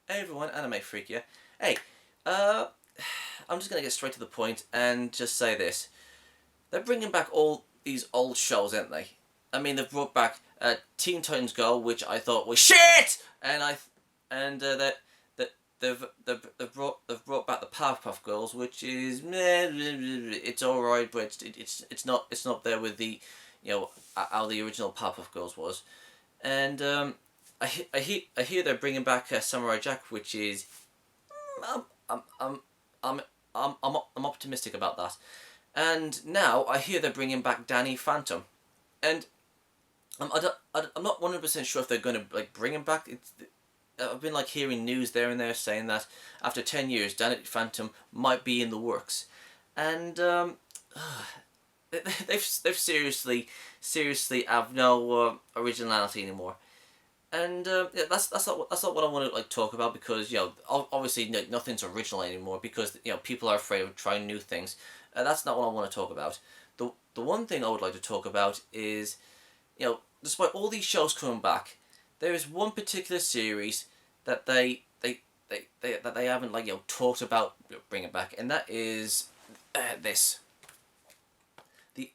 Hey everyone, Anime Freak here. Hey, I'm just gonna get straight to the point and just say this. They're bringing back all these old shows, aren't they? I mean, they've brought back Teen Titans Go, which I thought was shit, and they've brought back the Powerpuff Girls, which is meh, it's alright, but it's not there with the, how the original Powerpuff Girls was, and I hear they're bringing back Samurai Jack, which is I'm I'm I'm I'm I'm optimistic about that. And now I hear they're bringing back Danny Phantom, and I'm not 100% sure if they're going to like bring him back. I've been like hearing news there and there saying that after 10 years, Danny Phantom might be in the works, and they've seriously have no originality anymore. And yeah, that's not what I want to like talk about, because obviously nothing's original anymore, because people are afraid of trying new things. That's not what I want to talk about. The one thing I would like to talk about is, despite all these shows coming back, there is one particular series that they haven't like talked about bringing back, and that is this the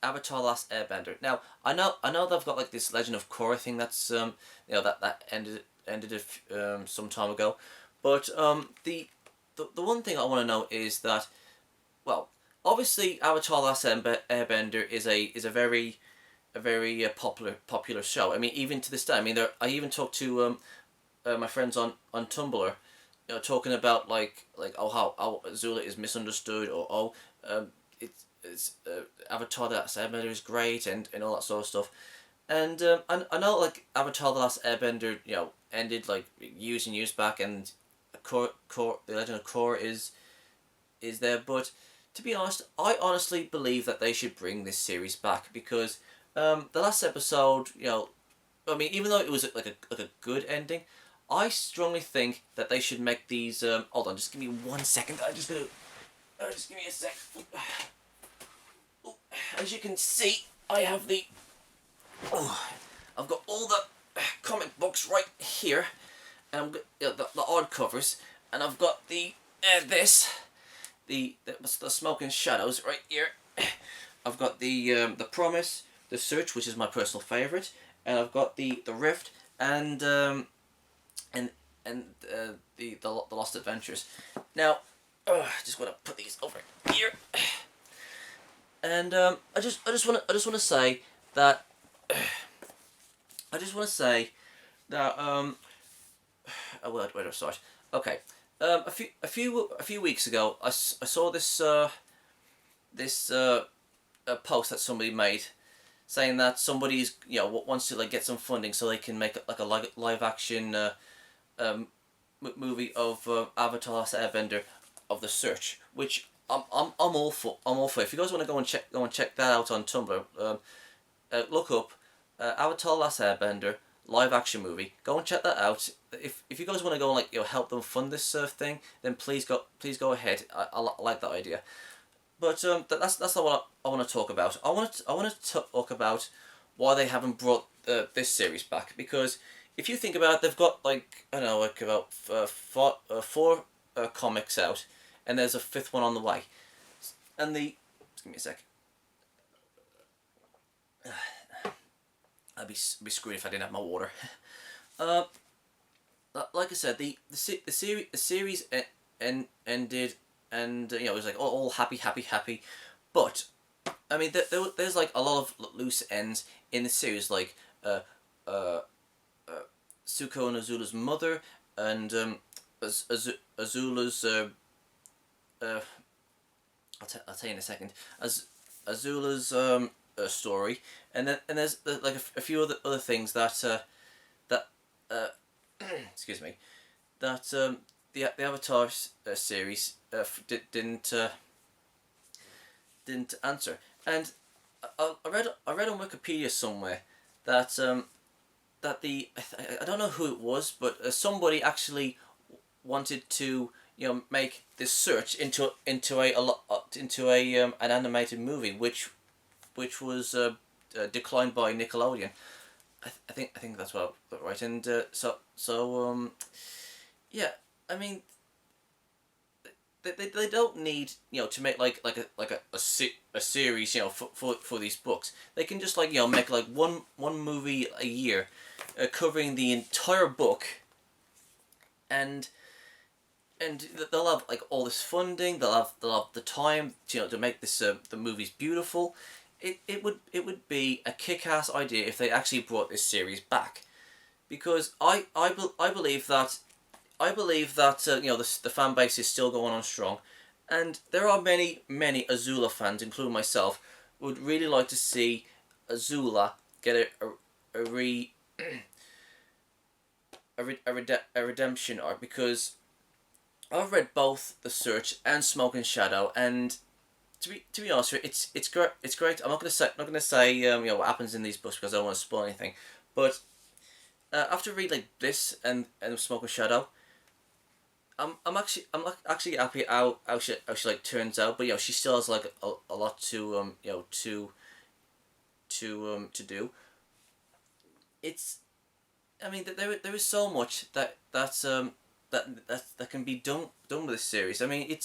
Avatar: Last Airbender. Now I know they've got like this Legend of Korra thing that's that ended some time ago, but the one thing I want to know is that, well, obviously Avatar: Last Airbender is a very popular show. I mean, even to this day. I mean, I even talked to my friends on Tumblr, talking about like how Azula is misunderstood, or it's Avatar: The Last Airbender is great, and all that sort of stuff. And I know like Avatar: The Last Airbender ended like years and years back, and the Legend of Korra is there, but to be honest, I honestly believe that they should bring this series back, because the last episode, I mean, even though it was like a good ending, I strongly think that they should make these. Hold on, just give me 1 second. Just give me a sec. As you can see, I have I've got all the comic books right here, and I've got the odd covers, and I've got the Smoke and Shadows right here. I've got the Promise, the Search, which is my personal favorite, and I've got the Rift, and the Lost Adventures. Now, just want to put these over here. And I just want to say that where do I start? Okay, a few weeks ago, I saw this a post that somebody made, saying that somebody's wants to like get some funding so they can make like a live action movie of Avatar: Last Airbender of the Search, which I'm all for. I'm all for. If you guys want to go and check that out on Tumblr, look up Avatar: Last Airbender live action movie. Go and check that out. If you guys want to go and like help them fund this thing, then please go ahead. I like that idea. But that's not what I want to talk about. I want to talk about why they haven't brought this series back, because if you think about it, they've got like, I don't know, like about four comics out, and there's a fifth one on the way. And just give me a sec. I'd be screwed if I didn't have my water. Like I said, the series ended, and it was like all happy. But I mean, there's like a lot of loose ends in the series, like Suko and Azula's mother, and Azula's I'll tell you in a second. Azula's story, and there's like a few other things that excuse me, that the Avatar series didn't answer. And I read on Wikipedia somewhere that I don't know who it was, but somebody actually wanted to make this search into an animated movie, which was declined by Nickelodeon. I think that's right. And so yeah, I mean, they don't need, to make a series, for these books. They can just, like, make like one movie a year, covering the entire book, and they'll have like all this funding. They'll have the time to make this the movies beautiful. It would be a kick-ass idea if they actually brought this series back, because I believe that the fan base is still going on strong, and there are many Azula fans, including myself, who would really like to see Azula get a re a redemption arc, because I've read both The Search and Smoke and Shadow, and to be honest with you, it's great. It's great. I'm not gonna say what happens in these books, because I don't want to spoil anything. But after reading like this and Smoke and Shadow, I'm actually happy how she like turns out. But she still has like a lot to to do. It's I mean, there is so much that can be done with this series. I mean,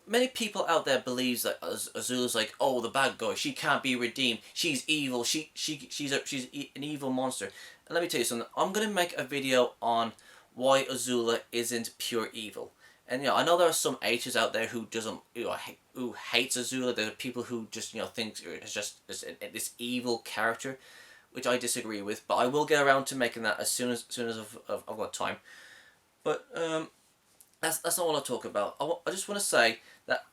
many people out there believes that Azula's like, oh, the bad guy. She can't be redeemed. She's evil. She's an evil monster. And let me tell you something. I'm gonna make a video on why Azula isn't pure evil. And I know there are some haters out there who doesn't who hates Azula. There are people who just think it's just this evil character, which I disagree with. But I will get around to making that as soon as I've got time. But that's not what I talk about. I just want to say that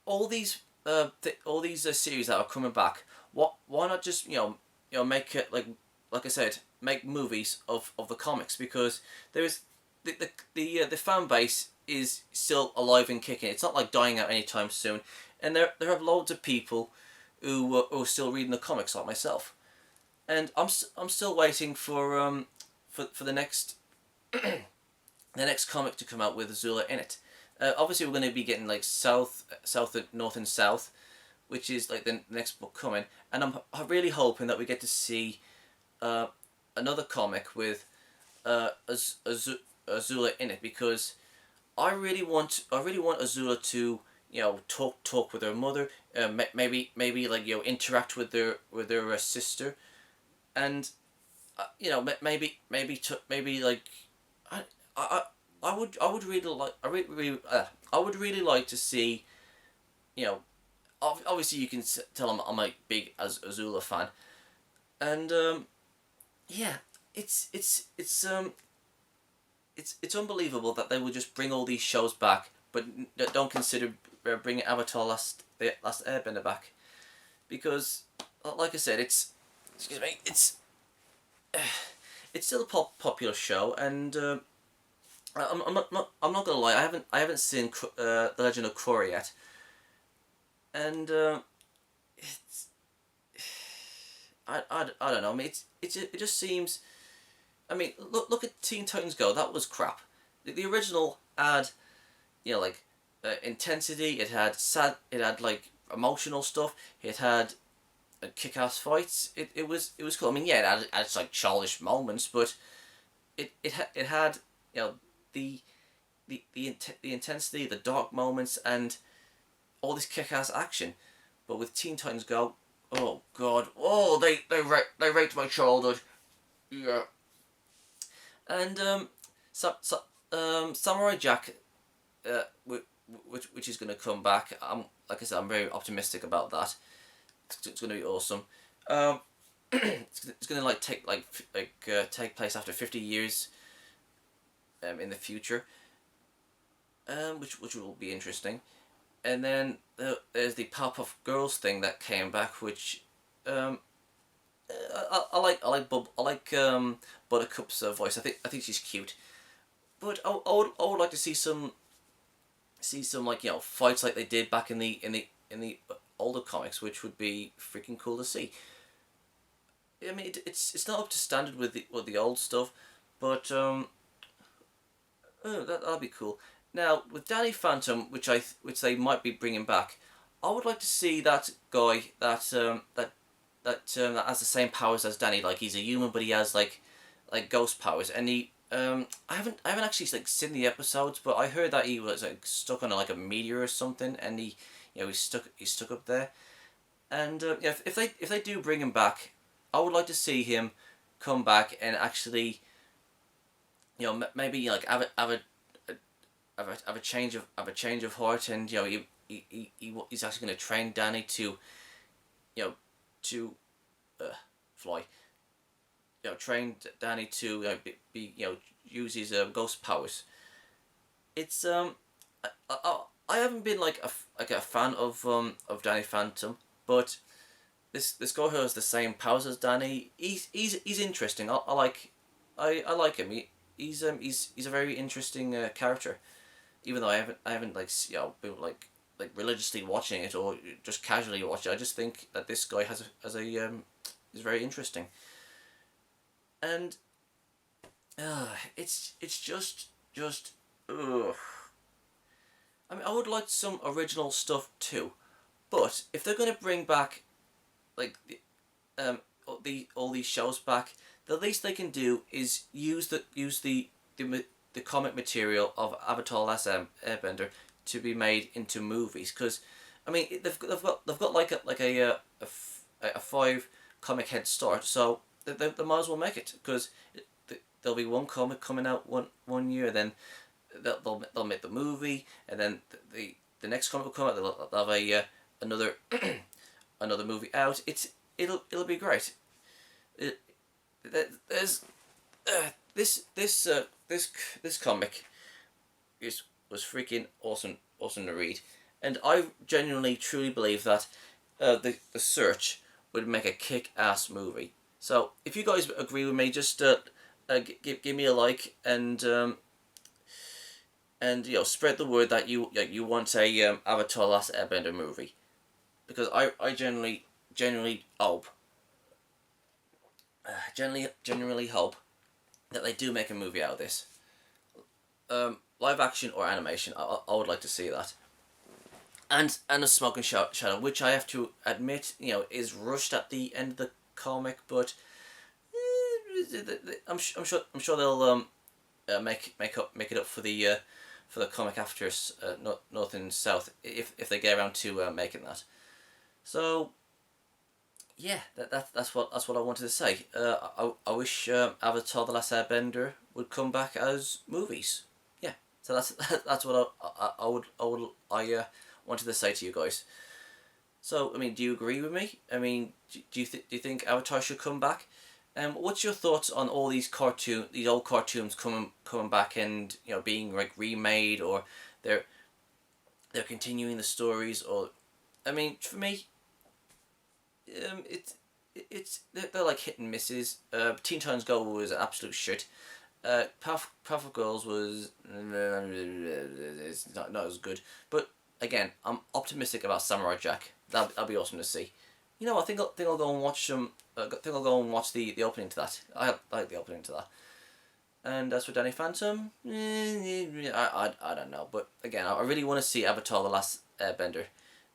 all these series that are coming back, why not just make it like I said, make movies of the comics, because there is the fan base is still alive and kicking. It's not like dying out anytime soon, and there are loads of people who are still reading the comics, like myself, and I'm still waiting for the next the next comic to come out with Azula in it. Obviously, we're going to be getting like North, and South, which is like the next book coming, and I'm really hoping that we get to see another comic with Azula in it, because I really want Azula to talk with her mother, maybe like interact with their sister, and maybe like I I would really like I would really like to see, obviously you can tell I'm a big Azula fan, and yeah, it's unbelievable that they would just bring all these shows back, but don't consider bringing Avatar the Last Airbender back, because like I said, excuse me, it's still a popular show, and I'm not gonna lie, I haven't seen The Legend of Korra yet, and it's I don't know. I mean, it just seems. I mean, look at Teen Titans Go. That was crap. The original had, like, intensity. It had sad. It had like emotional stuff. It had kick-ass fights. It was cool. I mean, yeah, it had its like childish moments, but it had the the intensity, the dark moments, and all this kick-ass action. But with Teen Titans Go, oh god, oh they raped my childhood, yeah. And Samurai Jack, which is going to come back. Like I said, I'm very optimistic about that. It's going to be awesome. It's going to take place after 50 years. In the future. Which will be interesting. And then there's the Powerpuff Girls thing that came back, which I like Buttercup's voice. I think she's cute, but I would like to see some like fights like they did back in the older comics, which would be freaking cool to see. I mean, it's not up to standard with the old stuff, but that'll be cool. Now with Danny Phantom, which they might be bringing back, I would like to see that guy that has the same powers as Danny. Like, he's a human, but he has like ghost powers, and I haven't actually like seen the episodes, but I heard that he was like stuck on like a meteor or something, and he's stuck up there. And yeah, if they do bring him back, I would like to see him come back and actually, maybe like have a change of heart, and he's actually going to train Danny to you know to fly. Train Danny to be use his ghost powers. It's I haven't been like a fan of Danny Phantom, but this guy who has the same powers as Danny, he's interesting. I like him. He's a very interesting character. Even though I haven't like been like religiously watching it or just casually watching it, I just think that this guy has a is very interesting. And it's just ugh. I mean, I would like some original stuff too, but if they're gonna bring back like all these shows back, the least they can do is use the comic material of Avatar: Last Airbender to be made into movies. Because I mean, they've got a 5 comic head start, so they might as well make it, because there'll be one comic coming out one year, then they'll make the movie, and then the next comic will come out. They'll have another another movie out. It'll be great. There's this comic was freaking awesome to read, and I genuinely truly believe that the Search would make a kick-ass movie. So if you guys agree with me, just give me a like, and spread the word that you want a Avatar: Last Airbender movie, because I genuinely hope genuinely hope that they do make a movie out of this. Live action or animation, I would like to see that. And a Smoking Shadow, which I have to admit, is rushed at the end of the comic, but I'm sure they'll make it up for the comic after North and South, if they get around to making that. So yeah, that's what I wanted to say. I wish Avatar: The Last Airbender would come back as movies. Yeah, so that's what I wanted to say to you guys. So I mean, do you agree with me? I mean, do you think Avatar should come back? What's your thoughts on all these old cartoons coming back, and being like remade, or they're continuing the stories, or I mean, for me, they're like hit and misses. Teen Titans Go was absolute shit. Powerpuff Girls was it's not as good. But again, I'm optimistic about Samurai Jack. That'll be awesome to see. I think I'll go and watch some. I think I'll go and watch the opening to that. I like the opening to that. And as for Danny Phantom, I don't know. But again, I really want to see Avatar: The Last Airbender,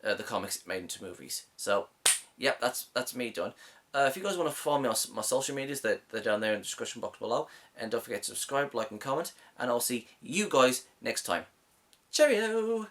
the comics made into movies. So, yep, that's me done. If you guys want to follow me on my social medias, they're down there in the description box below. And don't forget to subscribe, like, and comment. And I'll see you guys next time. Cheerio!